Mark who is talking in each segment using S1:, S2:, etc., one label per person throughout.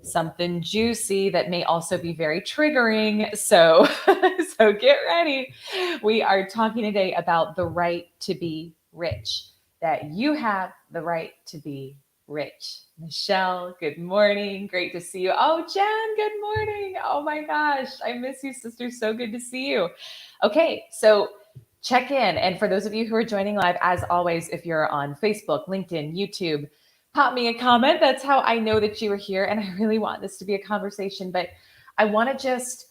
S1: something juicy that may also be very triggering. So, so get ready. We are talking today about the right to be rich, that you have the right to be rich. Michelle, good morning. Great to see you. Oh, Jen, good morning. Oh my gosh, I miss you, sister. So good to see you. Okay, so check in. And for those of you who are joining live, as always, if you're on Facebook, LinkedIn, YouTube, pop me a comment. That's how I know that you are here. And I really want this to be a conversation, but I want to just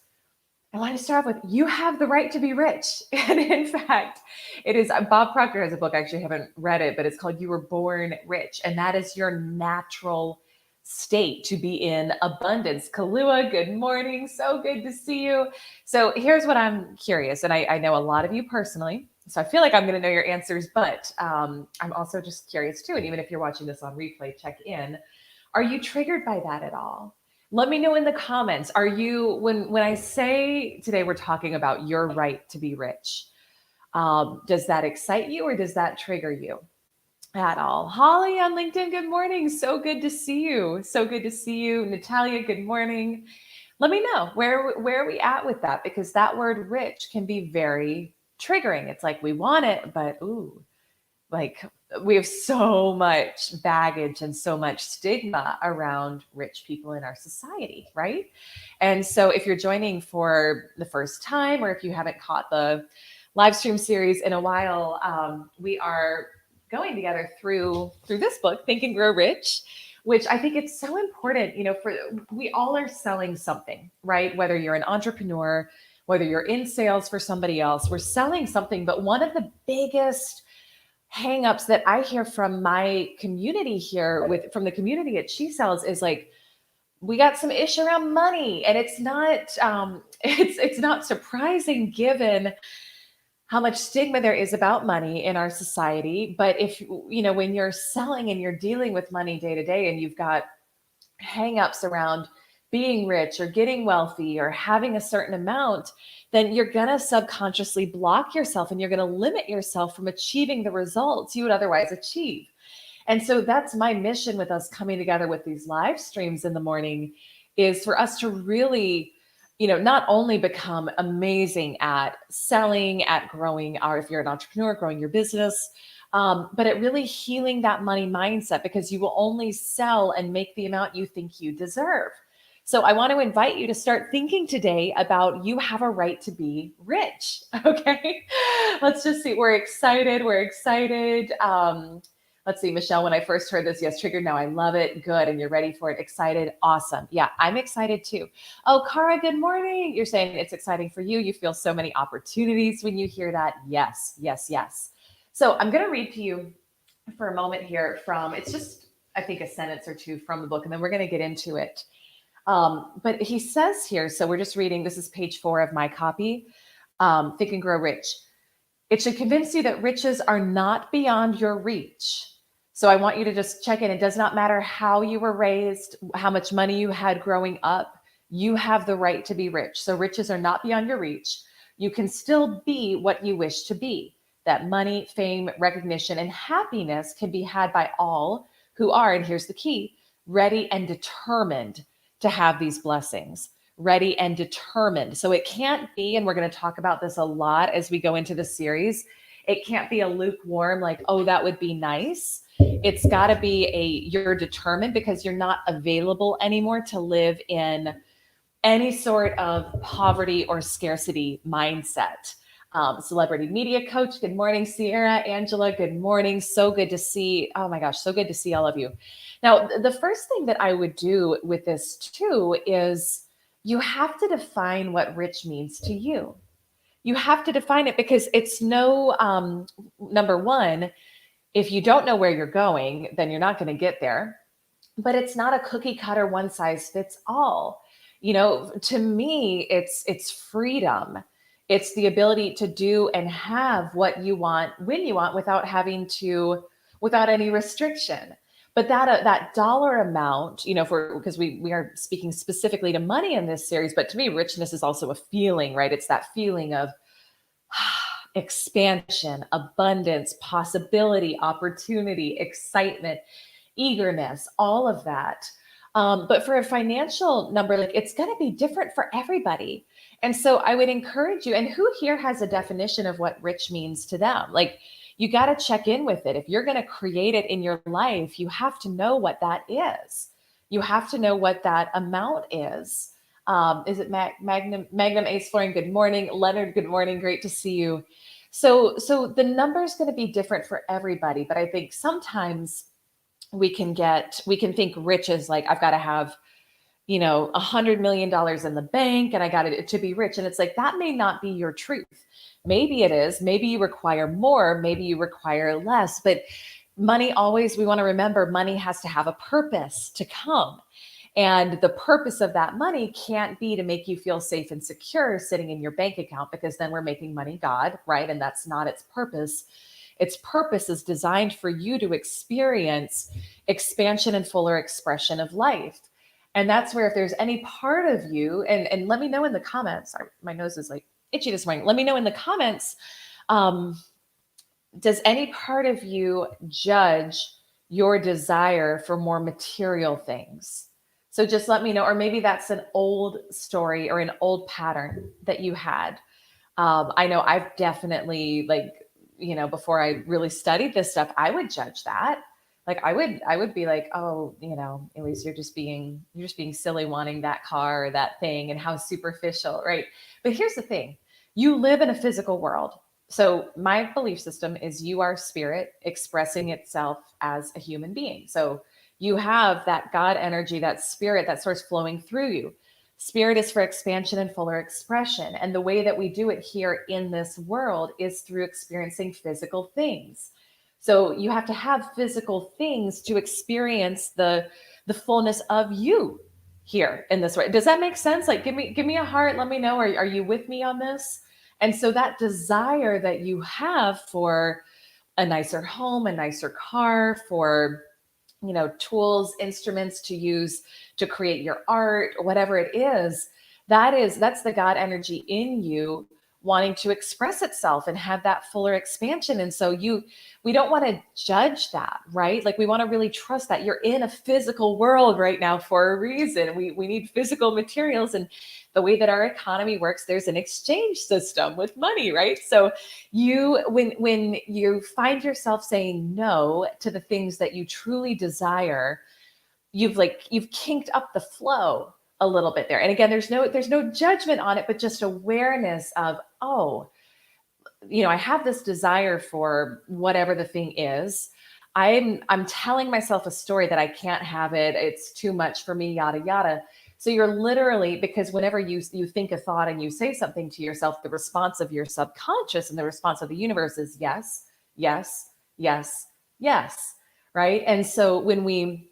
S1: I want to start off with you have the right to be rich. And in fact, it is Bob Proctor has a book. I actually haven't read it, but it's called You Were Born Rich. And that is your natural state to be in abundance. Kalua, good morning. So good to see you. So here's what I'm curious, and I know a lot of you personally. So I feel like I'm going to know your answers, but I'm also just curious too. And even if you're watching this on replay, check in. Are you triggered by that at all? Let me know in the comments. Are you when I say today we're talking about your right to be rich? Does that excite you or does that trigger you at all? Holly on LinkedIn, good morning. So good to see you. So good to see you. Natalia, good morning. Let me know where are we at with that because that word rich can be very triggering. It's like we want it, but ooh, like we have so much baggage and so much stigma around rich people in our society, right? And so if you're joining for the first time or if you haven't caught the live stream series in a while, we are going together through this book, Think and Grow Rich, which I think it's so important, for we all are selling something, right? Whether you're an entrepreneur, whether you're in sales for somebody else, we're selling something. But one of the biggest hangups that I hear from my community here from the community at She Sells is like we got some ish around money, and it's not it's not surprising given how much stigma there is about money in our society. But if when you're selling and you're dealing with money day to day, and you've got hangups around being rich or getting wealthy or having a certain amount, then you're going to subconsciously block yourself and you're going to limit yourself from achieving the results you would otherwise achieve. And so that's my mission with us coming together with these live streams in the morning is for us to really not only become amazing at selling, at growing if you're an entrepreneur, growing your business, but at really healing that money mindset because you will only sell and make the amount you think you deserve. So I want to invite you to start thinking today about you have a right to be rich. Okay. Let's just see. We're excited. We're excited. Let's see, Michelle, when I first heard this, yes, triggered. Now I love it. Good. And you're ready for it. Excited. Awesome. Yeah, I'm excited too. Oh, Cara, good morning. You're saying it's exciting for you. You feel so many opportunities when you hear that. Yes, yes, yes. So I'm going to read to you for a moment here it's just, I think, a sentence or two from the book, and then we're going to get into it. But he says here, so we're just reading, this is page 4 of my copy, Think and Grow Rich. It should convince you that riches are not beyond your reach. So I want you to just check in. It does not matter how you were raised, how much money you had growing up, you have the right to be rich. So riches are not beyond your reach. You can still be what you wish to be. That money, fame, recognition, and happiness can be had by all who are, and here's the key, ready and determined to have these blessings. Ready and determined. So it can't be, and we're going to talk about this a lot as we go into the series, it can't be a lukewarm, like, oh, that would be nice. It's got to be you're determined because you're not available anymore to live in any sort of poverty or scarcity mindset. Celebrity media coach, good morning. Sierra, Angela, good morning. So good to see. Oh my gosh, so good to see all of you. Now, the first thing that I would do with this too is you have to define what rich means to you. You have to define it because it's number one, if you don't know where you're going, then you're not going to get there. But it's not a cookie cutter, one size fits all. To me, it's freedom. It's the ability to do and have what you want when you want without any restriction. But that dollar amount, because we are speaking specifically to money in this series, but to me, richness is also a feeling, right? It's that feeling of expansion, abundance, possibility, opportunity, excitement, eagerness, all of that. But for a financial number, like it's going to be different for everybody. And so I would encourage you, and who here has a definition of what rich means to them? Like you got to check in with it. If you're going to create it in your life, you have to know what that is. You have to know what that amount is. Is it Magnum Ace Flooring? Good morning. Leonard, good morning. Great to see you. So the number is going to be different for everybody. But I think sometimes we can think rich as like, I've got to have, $100 million in the bank and I got it to be rich. And it's like, that may not be your truth. Maybe it is. Maybe you require more, maybe you require less, but money always, we want to remember money has to have a purpose to come. And the purpose of that money can't be to make you feel safe and secure sitting in your bank account, because then we're making money God, right? And that's not its purpose. Its purpose is designed for you to experience expansion and fuller expression of life. And that's where, if there's any part of you, and let me know in the comments, sorry, my nose is like itchy this morning. Let me know in the comments, does any part of you judge your desire for more material things? So just let me know, or maybe that's an old story or an old pattern that you had. I know I've definitely before I really studied this stuff, I would judge that. Like I would be like, oh, Elise, you're just being silly wanting that car or that thing, and how superficial, right? But here's the thing. You live in a physical world. So my belief system is you are spirit expressing itself as a human being. So you have that God energy, that spirit, that source flowing through you. Spirit is for expansion and fuller expression. And the way that we do it here in this world is through experiencing physical things. So you have to have physical things to experience the fullness of you here in this way. Does that make sense? Like give me a heart, let me know. Are you with me on this? And so that desire that you have for a nicer home, a nicer car, for tools, instruments to use to create your art, or whatever it is, that's the God energy in you wanting to express itself and have that fuller expansion. And so we don't want to judge that, right? Like we want to really trust that you're in a physical world right now for a reason. We need physical materials, and the way that our economy works, there's an exchange system with money, right? So when you find yourself saying no to the things that you truly desire, you've kinked up the flow a little bit there. And again, there's no judgment on it, but just awareness of, oh, I have this desire for whatever the thing is. I'm telling myself a story that I can't have it. It's too much for me, yada, yada. So you're literally, because whenever you think a thought and you say something to yourself, the response of your subconscious and the response of the universe is yes, yes, yes, yes, right? And so when we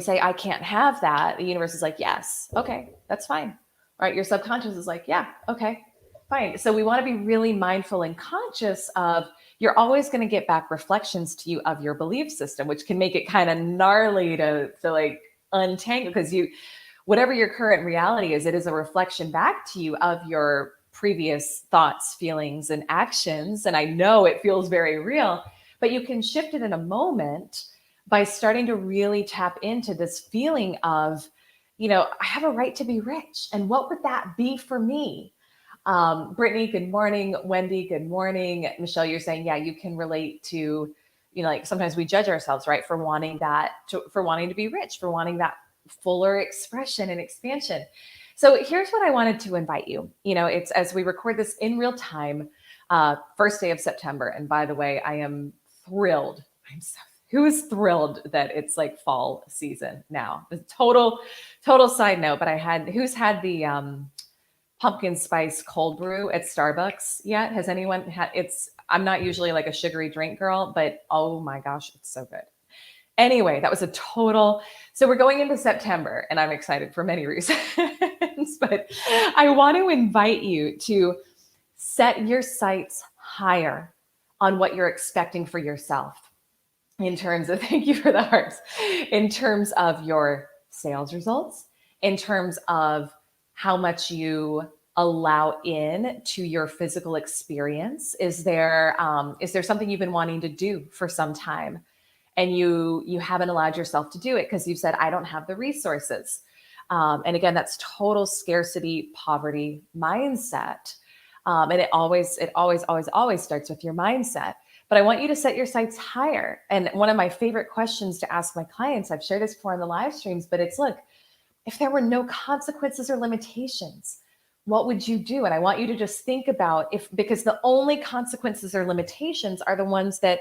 S1: say, I can't have that, the universe is like, yes, okay, that's fine. Right? Your subconscious is like, yeah, okay, fine. So we want to be really mindful and conscious of, you're always going to get back reflections to you of your belief system, which can make it kind of gnarly to like untangle, because whatever your current reality is, it is a reflection back to you of your previous thoughts, feelings, and actions. And I know it feels very real, but you can shift it in a moment by starting to really tap into this feeling of, I have a right to be rich. And what would that be for me? Brittany, good morning. Wendy, good morning. Michelle, you're saying, yeah, you can relate to, like sometimes we judge ourselves, right? For wanting for wanting to be rich, for wanting that fuller expression and expansion. So here's what I wanted to invite you. It's, as we record this in real time, first day of September. And by the way, I am thrilled. Who is thrilled that it's like fall season now? Total side note, but who's had the pumpkin spice cold brew at Starbucks yet? Has anyone had? I'm not usually like a sugary drink girl, but oh my gosh, it's so good. Anyway, that was so we're going into September and I'm excited for many reasons, but I want to invite you to set your sights higher on what you're expecting for yourself in terms of, thank you for the hearts, in terms of your sales results, in terms of how much you allow in to your physical experience. Is there something you've been wanting to do for some time? and you haven't allowed yourself to do it because you've said, I don't have the resources. And again, that's total scarcity, poverty mindset. And it always starts with your mindset. But I want you to set your sights higher. And one of my favorite questions to ask my clients, I've shared this before in the live streams, but it's, look, if there were no consequences or limitations, what would you do? And I want you to just think about, because the only consequences or limitations are the ones that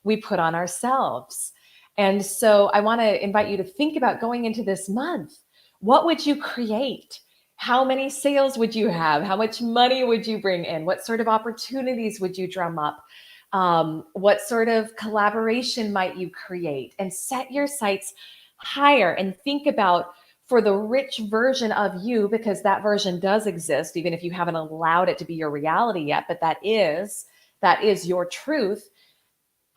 S1: we put on ourselves. And so I want to invite you to think about going into this month. What would you create? How many sales would you have? How much money would you bring in? What sort of opportunities would you drum up? What sort of collaboration might you create? And set your sights higher and think about, for the rich version of you, because that version does exist, even if you haven't allowed it to be your reality yet, but that is your truth.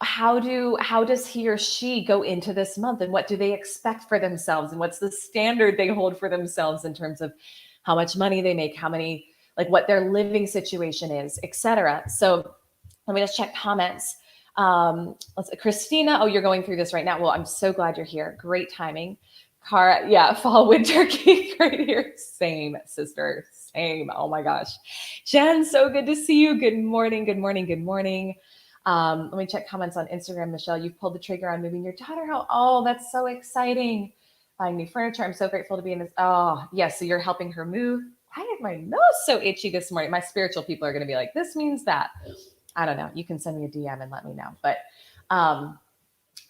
S1: How does he or she go into this month, and what do they expect for themselves, and what's the standard they hold for themselves in terms of how much money they make, how many, like, what their living situation is, etc. So let me just check comments. Christina, oh, you're going through this right now. Well, I'm so glad you're here. Great timing. Cara, yeah, fall, winter cake right here. Same, sister, same. Oh my gosh. Jen, so good to see you. Good morning, good morning, good morning. Let me check comments on Instagram. Michelle, you've pulled the trigger on moving your daughter home. Oh, that's so exciting. Buying new furniture. I'm so grateful to be in this. Oh, yes. So you're helping her move. Why is my nose so itchy this morning? My spiritual people are going to be like, this means that. I don't know. You can send me a DM and let me know. But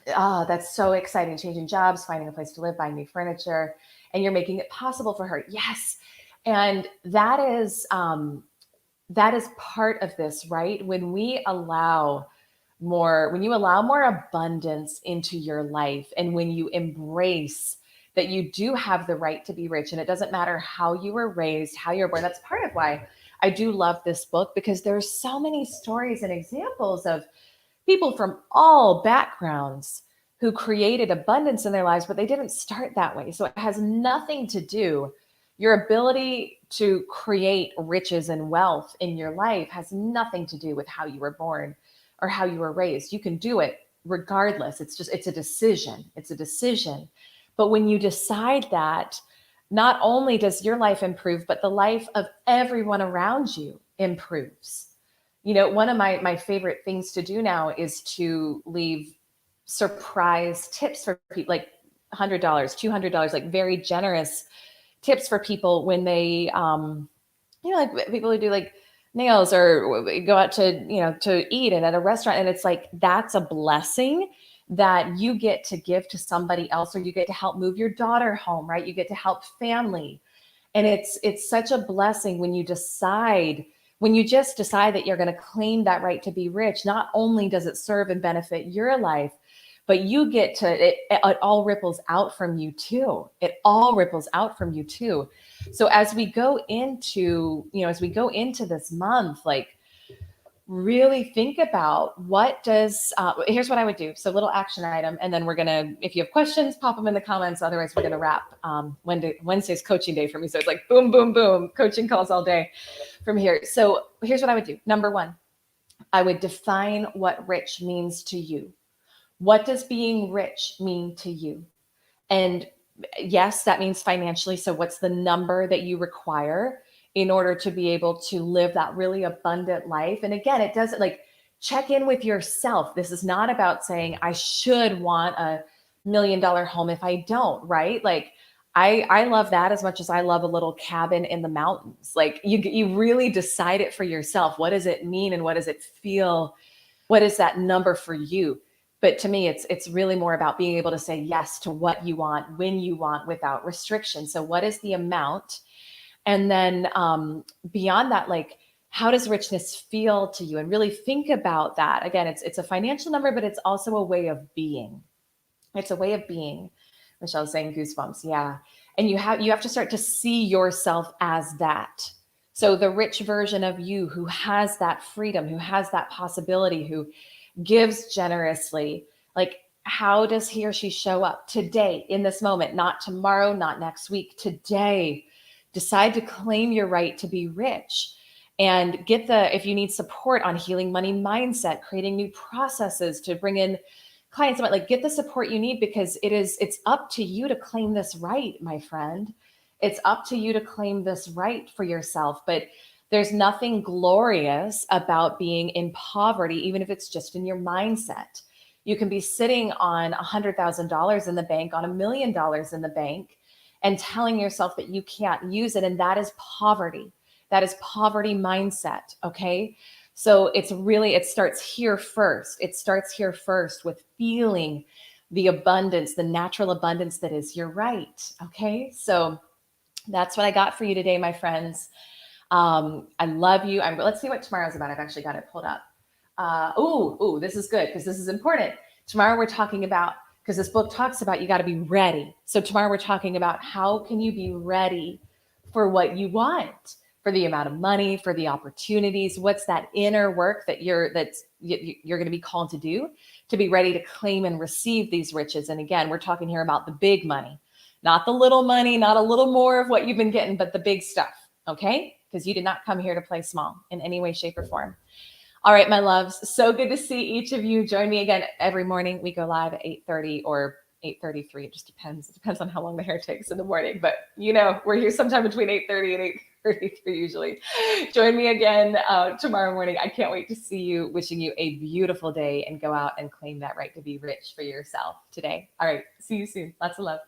S1: that's so exciting. Changing jobs, finding a place to live, buying new furniture, and you're making it possible for her. Yes. And that is part of this, right? When you allow more abundance into your life, and when you embrace that you do have the right to be rich, and it doesn't matter how you were raised, how you're born. That's part of why I do love this book, because there's so many stories and examples of people from all backgrounds who created abundance in their lives, but they didn't start that way. So it has nothing to do, your ability to create riches and wealth in your life has nothing to do with how you were born or how you were raised. You can do it regardless. It's a decision. It's a decision. But when you decide that, not only does your life improve, but the life of everyone around you improves. You know, one of my favorite things to do now is to leave surprise tips for people, like $100, $200, like very generous tips for people when they, like people who do like nails or go out to eat and at a restaurant. And it's like, that's a blessing that you get to give to somebody else, or you get to help move your daughter home, right? You get to help family. And it's such a blessing when you just decide that you're going to claim that right to be rich. Not only does it serve and benefit your life, but you get to, it all ripples out from you too. It all ripples out from you too. So as we go into this month, like, really think about here's what I would do. So little action item. And then if you have questions, pop them in the comments. Otherwise we're going to wrap. Wednesday's coaching day for me. So it's like boom, boom, boom, coaching calls all day from here. So here's what I would do. Number one, I would define what rich means to you. What does being rich mean to you? And yes, that means financially. So what's the number that you require in order to be able to live that really abundant life? And again, it doesn't, like, check in with yourself. This is not about saying I should want $1 million home if I don't, right? Like, I love that as much as I love a little cabin in the mountains. Like, you really decide it for yourself. What does it mean and what does it feel? What is that number for you? But to me, it's really more about being able to say yes to what you want, when you want, without restriction. So what is the amount? And then beyond that, like, how does richness feel to you? And really think about that. Again, it's a financial number, but it's also a way of being. It's a way of being. Michelle's saying goosebumps. Yeah. And you have to start to see yourself as that. So the rich version of you who has that freedom, who has that possibility, who gives generously, like, how does he or she show up today in this moment? Not tomorrow, not next week, today. Decide to claim your right to be rich, and if you need support on healing money mindset, creating new processes to bring in clients about, like, get the support you need, because it's up to you to claim this right, my friend. It's up to you to claim this right for yourself. But there's nothing glorious about being in poverty, even if it's just in your mindset. You can be sitting on $100,000 in the bank, on $1 million in the bank, and telling yourself that you can't use it. And that is poverty. That is poverty mindset. Okay. So it starts here first. It starts here first with feeling the abundance, the natural abundance that is your right. Okay. So that's what I got for you today, my friends. I love you. Let's see what tomorrow's about. I've actually got it pulled up. This is good because this is important. Tomorrow we're talking about, because this book talks about, you got to be ready. So tomorrow we're talking about how can you be ready for what you want, for the amount of money, for the opportunities. What's that inner work that you're going to be called to do to be ready to claim and receive these riches? And again, we're talking here about the big money, not the little money, not a little more of what you've been getting, but the big stuff. Okay? Because you did not come here to play small in any way, shape, or form. All right, my loves. So good to see each of you. Join me again every morning. We go live at 8:30 or 8:33. It just depends. It depends on how long the hair takes in the morning. But we're here sometime between 8:30 and 8:33 usually. Join me again tomorrow morning. I can't wait to see you. Wishing you a beautiful day, and go out and claim that right to be rich for yourself today. All right. See you soon. Lots of love.